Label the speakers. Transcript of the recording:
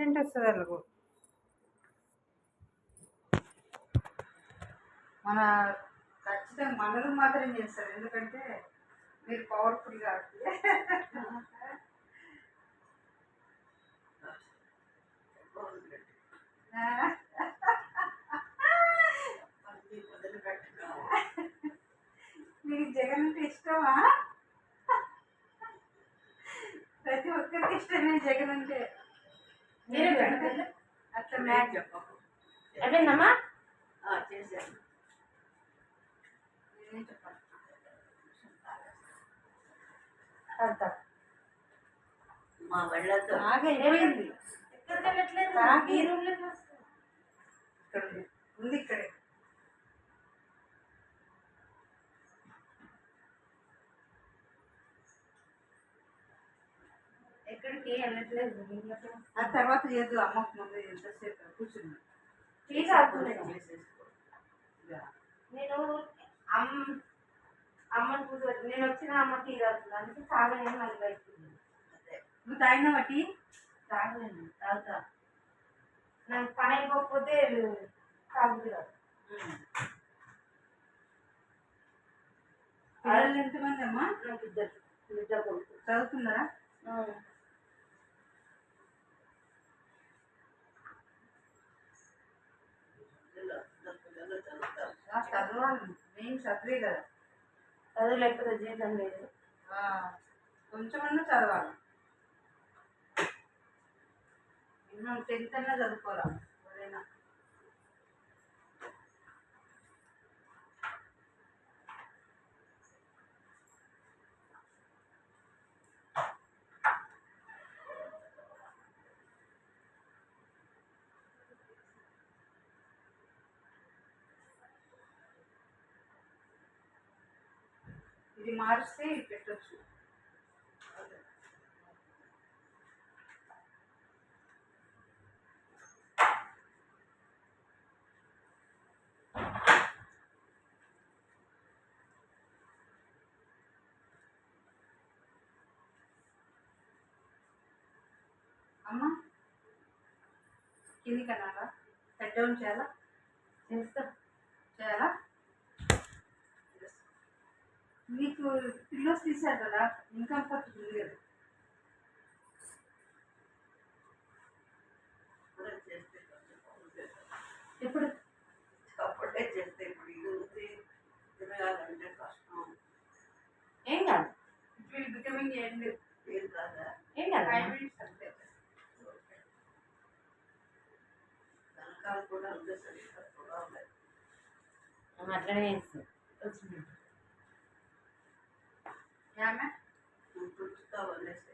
Speaker 1: Encouragement వస్తుంది వాళ్ళకు. మన ఖచ్చితంగా మనలు మాత్రం చేస్తారు, ఎందుకంటే మీరు పవర్ఫుల్ కాబట్టి. మీకు జగన్ అంటే ఇష్టమా? ప్రతి ఒక్కరికి ఇష్టమే జగన్ అంటే. అట్లా మ్యాచ్
Speaker 2: అయిపోయిందమ్మా
Speaker 1: చేశాను. నేనేం చెప్పాలి?
Speaker 2: మా వెళ్ళతో
Speaker 1: ఏమైంది?
Speaker 2: ఎక్కడ వెళ్ళట్లేదు
Speaker 1: ఈ రూమ్లో ఇక్కడ ఉంది, ఇక్కడే.
Speaker 2: ఎక్కడికి వెళ్ళట్లేదు.
Speaker 1: ఆ తర్వాత చేద్దు, అమ్మకు ముందు ఎంతసేపు కూర్చున్నా.
Speaker 2: టీ తాగుతున్నాను. నేను అమ్మని కూర్చోబెట్టి నేను వచ్చిన అమ్మ టీ తాగుతున్నాను, అందుకే తాగలేను. మళ్ళీ బయటకు
Speaker 1: నువ్వు తాగినావా టీ?
Speaker 2: తాగలేను, తాగుతా. నాకు పని అయిపోతే తాగుతున్నారు.
Speaker 1: పిల్లలు ఎంతమంది అమ్మా?
Speaker 2: నాకు ఇద్దరు కొడుకు.
Speaker 1: చదువుతున్నారా? చదవాలి, మెయిన్ చదివే కదా.
Speaker 2: చదువు లేకపోతే జీవితం లేదు.
Speaker 1: కొంచెమన్నా చదవాలి. మనం 10th అన్నా చదువుకోవాలి ఎవరైనా. ఇది మారిస్తే పెట్టచ్చు. అమ్మ కింది కన్నారా? హెడ్ డౌన్ చేయాలా? చేయాలా? మీకు పిల్లోస్ తీశారు కదా, ఇన్కమ్ పడుతుంది కదా. ఇప్పుడు
Speaker 2: అప్పుడే చేస్తే ఇప్పుడు ఇది తిరగాలంటే కష్టం.
Speaker 1: ఏం కాదు. ఇప్పుడు బికమింగ్ ఎండ్
Speaker 2: ఏం కాదా?
Speaker 1: ఏం కాదు. 5 minutes అంతే.
Speaker 2: వెనకాల కూడా ఉండే సరిగ్గా కూడా ఉన్నాయి.
Speaker 1: అట్లనే చేస్తుంది వచ్చింది.
Speaker 2: పుట్టుతా వదిలేసి